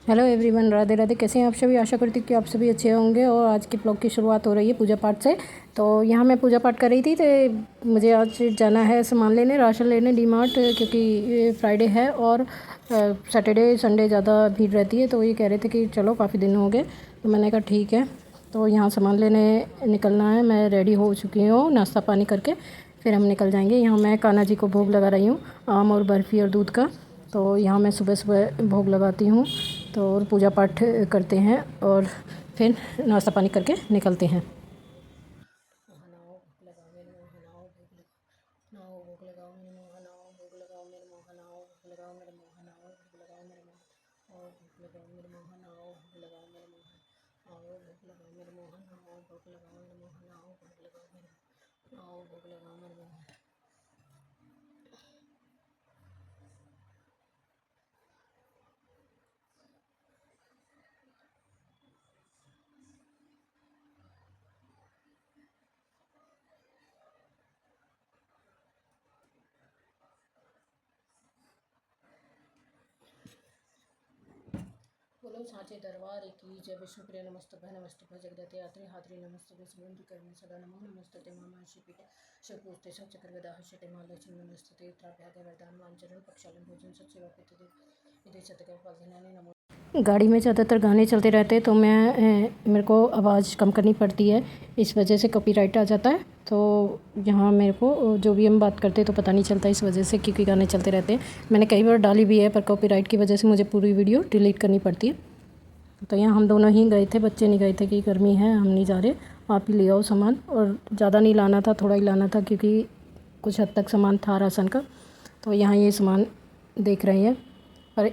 Hello everyone, Radhe Radhe. कैसे हैं आप सभी? आशा करती हूँ कि आप सभी अच्छे होंगे। और आज के ब्लॉग की शुरुआत हो रही है पूजा पाठ से। तो यहाँ मैं पूजा पाठ कर रही थी तो मुझे आज जाना है सामान लेने, राशन लेने डी मार्ट, क्योंकि ये फ्राइडे है और सैटरडे संडे ज़्यादा भीड़ रहती है। तो ये कह रहे थे कि चलो, काफ़ी दिन हो गए, तो मैंने कहा ठीक है। तो यहाँ सामान लेने निकलना है। मैं रेडी हो चुकी हूँ नाश्ता पानी करके, फिर हम निकल जाएंगे। यहाँ मैं कान्हा जी को भोग लगा रही हूँ, आम और बर्फ़ी और दूध का। तो यहाँ मैं सुबह सुबह भोग लगाती हूँ, तो और पूजा पाठ करते हैं और फिर नाश्ता पानी करके निकलते हैं। बोलो साचे दरबार की जय। विष्णुप्रिय नमस्तुभ्य नमस्तुभ्य जगदते यात्री हात्री नमस्तुभ्य सुगंधि कर्म सदा नमो नमस्तते मामा शिवपीठ शिवपूजते सब चक्र गदा हर्षते महालक्ष्मी नमस्तते त्राभ्याग वरदान वांचरण पक्षालन भोजन सत्सेवा पितृ इति सतके फलधनानि नमो। गाड़ी में ज़्यादातर गाने चलते रहते हैं तो मेरे को आवाज़ कम करनी पड़ती है, इस वजह से कॉपीराइट आ जाता है। तो यहाँ मेरे को जो भी हम बात करते हैं तो पता नहीं चलता इस वजह से, क्योंकि गाने चलते रहते हैं। मैंने कई बार डाली भी है, पर कॉपीराइट की वजह से मुझे पूरी वीडियो डिलीट करनी पड़ती है। तो यहाँ हम दोनों ही गए थे, बच्चे नहीं गए थे कि गर्मी है हम नहीं जा रहे, आप ही ले आओ सामान। और ज़्यादा नहीं लाना था, थोड़ा ही लाना था, क्योंकि कुछ हद तक सामान था राशन का। तो यहाँ ये सामान देख रहे हैं, और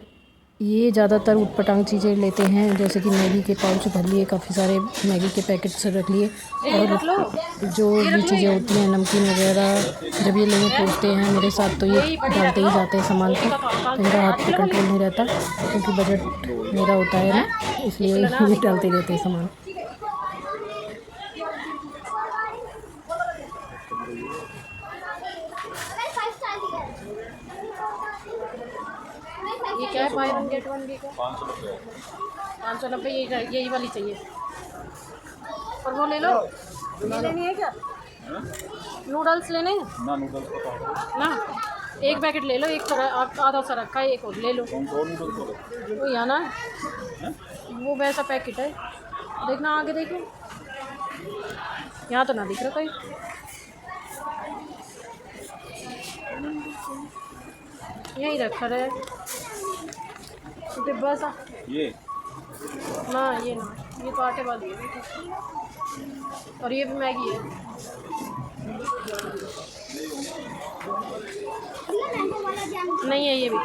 ये ज़्यादातर उटपटांग चीज़ें लेते हैं, जैसे कि मैगी के पाउच भर लिए, काफ़ी सारे मैगी के पैकेट्स रख लिए, और जो भी चीज़ें होती हैं नमकीन वगैरह, जब ये लोग पूछते हैं मेरे साथ तो ये डालते ही जाते हैं सामान को। तो मेरा हाथ पे कंट्रोल नहीं रहता, क्योंकि बजट मेरा होता है ना, इसलिए ये डालते रहते हैं सामान। ये क्या है? बाय वन गेट वन भी क्या? 590। यही वाली चाहिए। और वो ले लो, ये लेनी है क्या? नूडल्स लेने हैं ना, नूडल्स ना? एक पैकेट ले लो, एक तो आधा सा रखा है, एक और ले लो। दो नूडल्स वो यहाँ ना, वो वैसा पैकेट है, देखना आगे देखो, यहाँ तो ना दिख रहा कोई। यही रखा है डिब्बा सा। ये ना, ये ना, ये तो आटे वाली है, और ये भी मैगी है। नहीं है ये भी,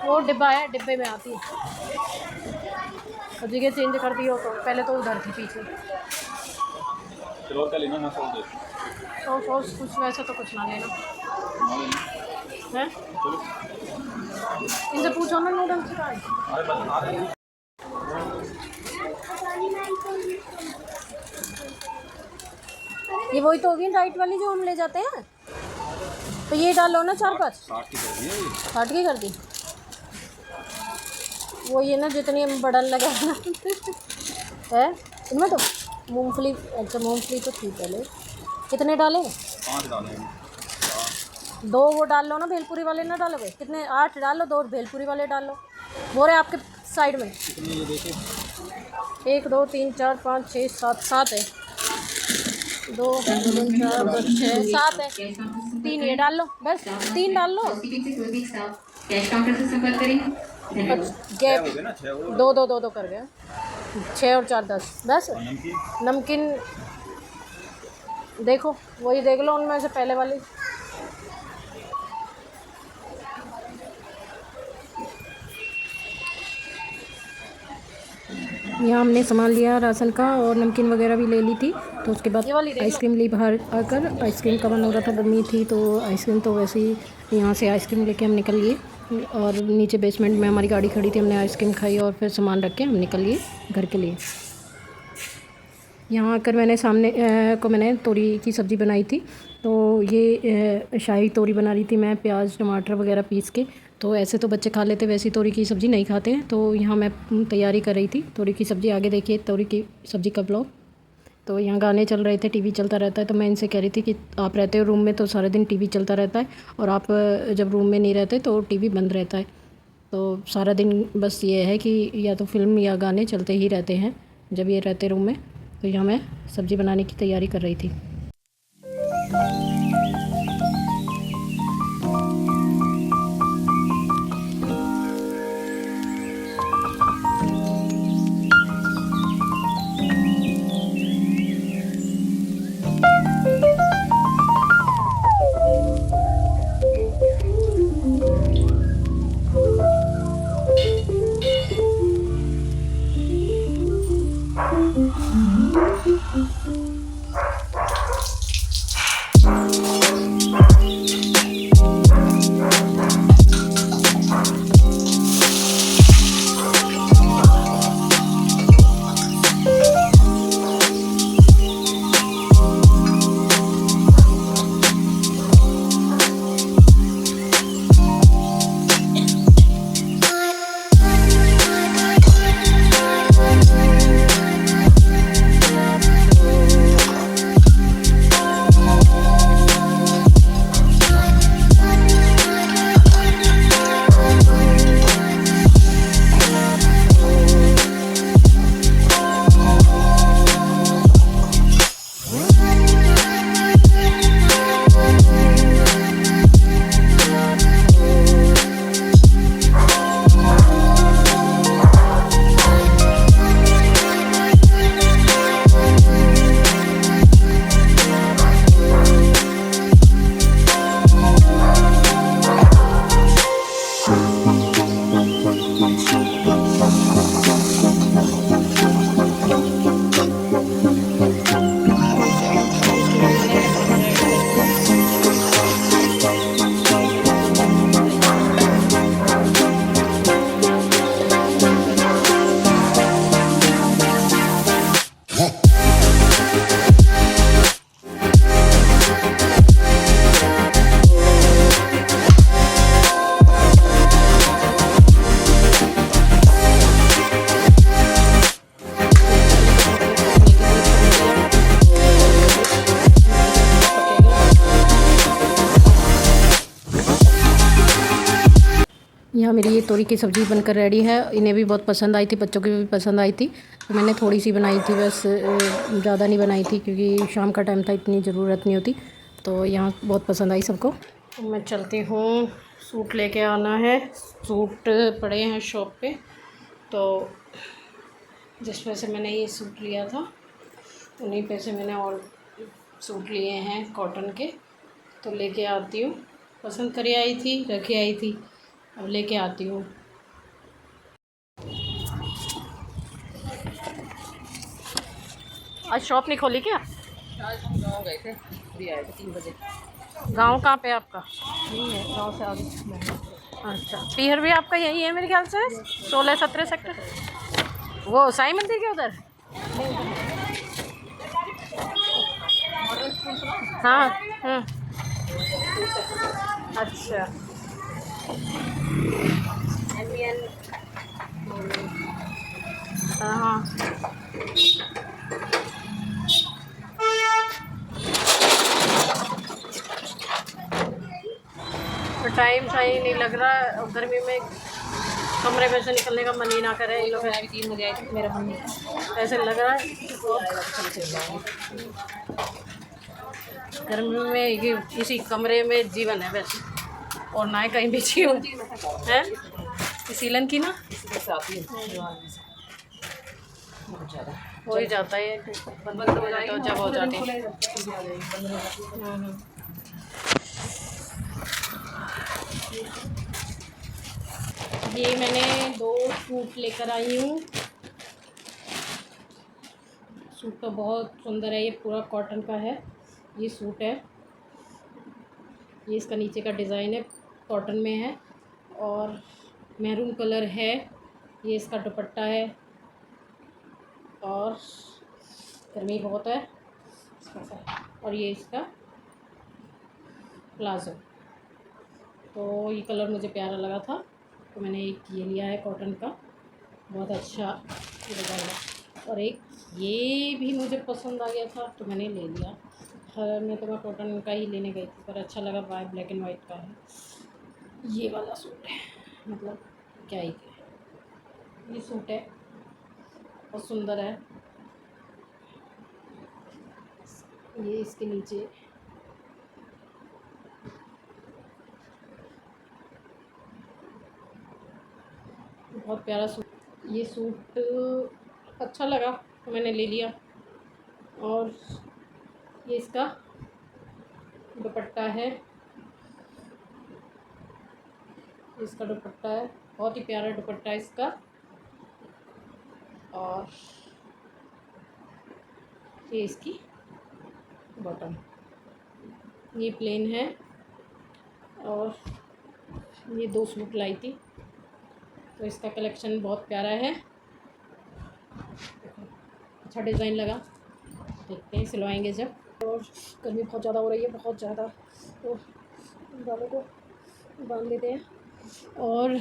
वो डिब्बा है, डिब्बे में आती है। और जगह चेंज कर दी हो तो, पहले तो उधर थी पीछे। और क्या लेना ना सॉस तो सॉस कुछ वैसा तो कुछ ना लेना है। इनसे पूछो ना नूडल्स का है। ये वही तो होगी डाइट वाली जो हम ले जाते हैं। तो ये डालो ना 4-5। 60 की कर दी। वो ये ना जितनी हम बड़ा लगा है इनमें तो मूंगफली। अच्छा, मूंगफली तो ठीक है। ले कितने डाले? 5 डाले। 2 वो डाल लो ना, भेलपुरी वाले ना डालोगे? कितने? 8 डालो, 2 भेलपुरी वाले डाल लो। वो रहे आपके साइड में। 1 2 3 4 5 6 7 7 है। 2 3 4 5 6 7 है। 3 ये डाल लो, बस 3 डाल लो। कैश काउंटर से संपर्क करें। गैप 2 2 2 2 कर गया। 6 और 4 10 बस। नमकीन देखो, वही देख लो उनमें से पहले वाली। यहाँ हमने सामान लिया राशन का, और नमकीन वगैरह भी ले ली थी। तो उसके बाद आइसक्रीम ली बाहर आकर। आइसक्रीम का मन हो रहा था, गर्मी थी तो आइसक्रीम, तो वैसे ही यहाँ से आइसक्रीम लेके हम निकल लिए। और नीचे बेसमेंट में हमारी गाड़ी खड़ी थी, हमने आइसक्रीम खाई और फिर सामान रख के हम निकल लिए घर के लिए। यहाँ आकर मैंने मैंने तोरी की सब्ज़ी बनाई थी। तो ये शाही तोरी बना रही थी मैं, प्याज टमाटर वगैरह पीस के। तो ऐसे तो बच्चे खा लेते, वैसी तोरी की सब्ज़ी नहीं खाते हैं। तो यहाँ मैं तैयारी कर रही थी तोरी की सब्ज़ी। आगे देखिए तोरी की सब्ज़ी का ब्लॉग। तो यहाँ गाने चल रहे थे, टीवी चलता रहता है। तो मैं इनसे कह रही थी कि आप रहते हो रूम में तो सारा दिन टीवी चलता रहता है, और आप जब रूम में नहीं रहते तो टीवी बंद रहता है। तो सारा दिन बस ये है कि या तो फिल्म या गाने चलते ही रहते हैं जब ये रहते रूम में। तो यहाँ मैं सब्ज़ी बनाने की तैयारी कर रही थी। यहाँ मेरी ये तोरी की सब्ज़ी बनकर रेडी है। इन्हें भी बहुत पसंद आई थी, बच्चों की भी पसंद आई थी। तो मैंने थोड़ी सी बनाई थी बस, ज़्यादा नहीं बनाई थी क्योंकि शाम का टाइम था, इतनी ज़रूरत नहीं होती। तो यहाँ बहुत पसंद आई सबको। तो मैं चलती हूँ, सूट लेके आना है। सूट पड़े हैं शॉप पे, तो जिस पैसे मैंने ये सूट लिया था उन्हीं पैसे मैंने और सूट लिए हैं कॉटन के। तो लेके आती हूँ, पसंद करी आई थी, रखी आई थी, अब लेके आती हूँ। आज शॉप नहीं खोली क्या? आज हम गाँव गए थे, अभी आए थे 3 बजे। गांव कहाँ पे आपका? नहीं है, गाँव से आगे। अच्छा, पीहर भी आपका यही है मेरे ख्याल से, 16-17 सेक्टर, वो साईं मंदिर के उधर। हाँ। अच्छा। हाँ। तो टाइम सही नहीं लग रहा, गर्मी में कमरे में से निकलने का मन ही ना करे। इन लोग 3 बजे आए थे, मेरा मन नहीं ऐसे लग रहा है गर्मी में ये इसी कमरे में जीवन है वैसे, और ना ही कहीं भी जीवन है। सीलन की ना आती है बहुत ज़्यादा। हो ही जाता है, बंद हो जाएगी तो जब हो जाती है। ये मैंने 2 सूट लेकर आई हूँ। सूट तो बहुत सुंदर है, ये पूरा कॉटन का है। ये सूट है, ये इसका नीचे का डिज़ाइन है, कॉटन में है और मैरून कलर है। ये इसका दुपट्टा है और गर्मी बहुत है, और ये इसका प्लाजो। तो ये कलर मुझे प्यारा लगा था, तो मैंने एक ये लिया है कॉटन का, बहुत अच्छा डिज़ाइन है। और एक ये भी मुझे पसंद आ गया था तो मैंने ले लिया। कलर में तो मैं कॉटन का ही लेने गई थी, पर अच्छा लगा, ब्लैक एंड वाइट का है। ये वाला सूट है, मतलब क्या ही है, ये सूट है, बहुत सुंदर है। ये इसके नीचे बहुत प्यारा सूट, ये सूट अच्छा लगा तो मैंने ले लिया। और ये इसका दुपट्टा है, इसका दुपट्टा है, बहुत ही प्यारा दुपट्टा है इसका। और ये इसकी बॉटम, ये प्लेन है। और ये 2 सूट लाई थी, तो इसका कलेक्शन बहुत प्यारा है, अच्छा डिज़ाइन लगा। देखते हैं सिलवाएंगे जब। और गर्मी बहुत ज़्यादा हो रही है, बहुत ज़्यादा, तो बालों को बांध लेते हैं। और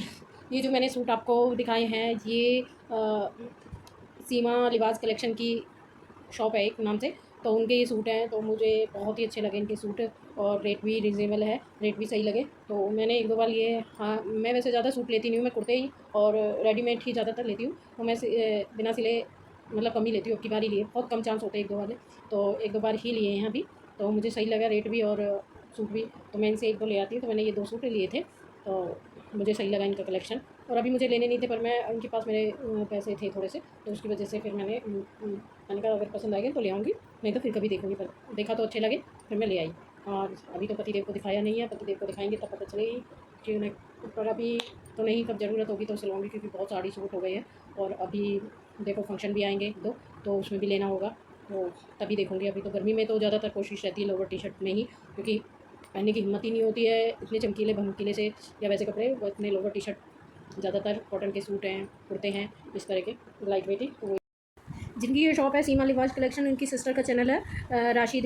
ये जो मैंने सूट आपको दिखाए हैं, ये सीमा लिबास कलेक्शन की शॉप है एक नाम से, तो उनके ये सूट हैं, तो मुझे बहुत ही अच्छे लगे इनके सूट। और रेट भी रिजनेबल है, रेट भी सही लगे, तो मैंने 1-2 बार लिए। हाँ, मैं वैसे ज़्यादा सूट लेती नहीं हूँ, मैं कुर्ते ही और रेडीमेड ही ज़्यादातर लेती हूँ, तो मैं बिना सिले मतलब कम ही लेती हूँ। अब की बार ही लिए, बहुत कम चांस होते हैं 1-2 वाले, तो 1-2 बार ही लिए यहाँ भी, तो मुझे सही लगा रेट भी और सूट भी, तो मैं इनसे 1-2 ले आती हूँ। तो मैंने ये 2 सूट लिए थे, तो मुझे सही लगा इनका कलेक्शन। और अभी मुझे लेने नहीं थे, पर मैं उनके पास मेरे पैसे थे थोड़े से, तो उसकी वजह से फिर मैंने कहा अगर पसंद आएगा तो ले आऊँगी, नहीं तो फिर कभी देखूँगी। पर देखा तो अच्छे लगे, फिर मैं ले आई। और अभी तो पतिदेव को दिखाया नहीं है, पतिदेव को दिखाएंगे तब पता चलेगी कि उन्हें, पर अभी तो नहीं, कब ज़रूरत होगी तो सिलवाऊँगी, क्योंकि बहुत सारी सूट हो गई है। और अभी देखो फंक्शन भी आएंगे 2, तो उसमें भी लेना होगा, तो तभी देखूँगी। अभी तो गर्मी में तो ज़्यादातर कोशिश रहती है लोअर टी शर्ट में ही, क्योंकि पहनने की हिम्मत ही नहीं होती है इतने चमकीले भमकीले से या वैसे कपड़े, वो इतने लोअर टी शर्ट, ज़्यादातर कॉटन के सूट हैं, कुर्ते हैं, इस तरह के लाइट वेट ही। तो जिनकी ये शॉप है सीमा लिबास कलेक्शन, उनकी सिस्टर का चैनल है राशिद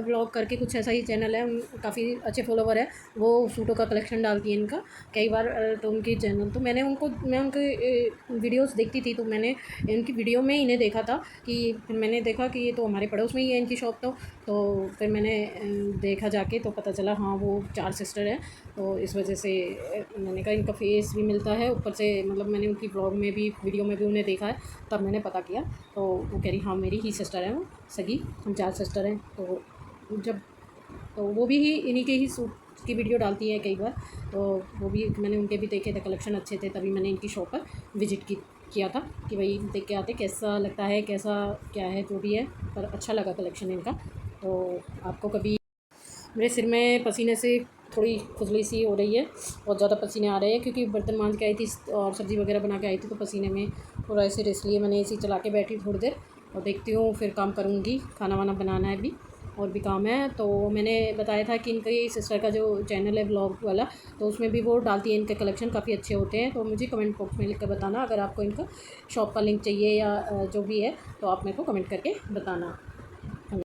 व्लॉग करके, कुछ ऐसा ही चैनल है, काफ़ी अच्छे फॉलोवर है, वो सूटों का कलेक्शन डालती है इनका कई बार। तो उनकी चैनल, तो मैं उनके वीडियोस देखती थी, तो मैंने इनकी वीडियो में इन्हें देखा था, कि फिर मैंने देखा कि ये तो हमारे पड़ोस में ही है इनकी शॉप, तो फिर मैंने देखा जाके, तो पता चला हाँ वो 4 सिस्टर हैं। तो इस वजह से मैंने कहा इनका फेस भी मिलता है, ऊपर से मतलब मैंने उनकी ब्लॉग में भी, वीडियो में भी उन्हें देखा है, तब मैंने पता किया। तो वो कह रही हाँ मेरी ही सिस्टर है, वो सगी, हम 4 सिस्टर हैं। तो वो भी इन्हीं के ही सूट की वीडियो डालती है कई बार, तो वो भी मैंने उनके भी देखे थे, कलेक्शन अच्छे थे, तभी मैंने इनकी शॉप पर विजिट किया था कि भाई देख के आते कैसा लगता है, कैसा क्या है जो भी है, पर अच्छा लगा कलेक्शन इनका। तो आपको कभी, मेरे सिर में पसीने से थोड़ी खुजली सी हो रही है, बहुत ज़्यादा पसीने आ रहे हैं, क्योंकि बर्तन मांज के आई थी और सब्ज़ी वगैरह बना के आई थी, तो पसीने में थोड़ा ऐसे, इसलिए मैंने एसी चला के बैठी थोड़ी देर, और देखती हूँ फिर काम करूँगी, खाना वाना बनाना है, अभी और भी काम है। तो मैंने बताया था कि इनकी सिस्टर का जो चैनल है ब्लॉग वाला, तो उसमें भी वो डालती है, इनके कलेक्शन काफ़ी अच्छे होते हैं। तो मुझे कमेंट बॉक्स में लिख कर बताना, अगर आपको इनका शॉप का लिंक चाहिए या जो भी है, तो आप मेरे को कमेंट करके बताना।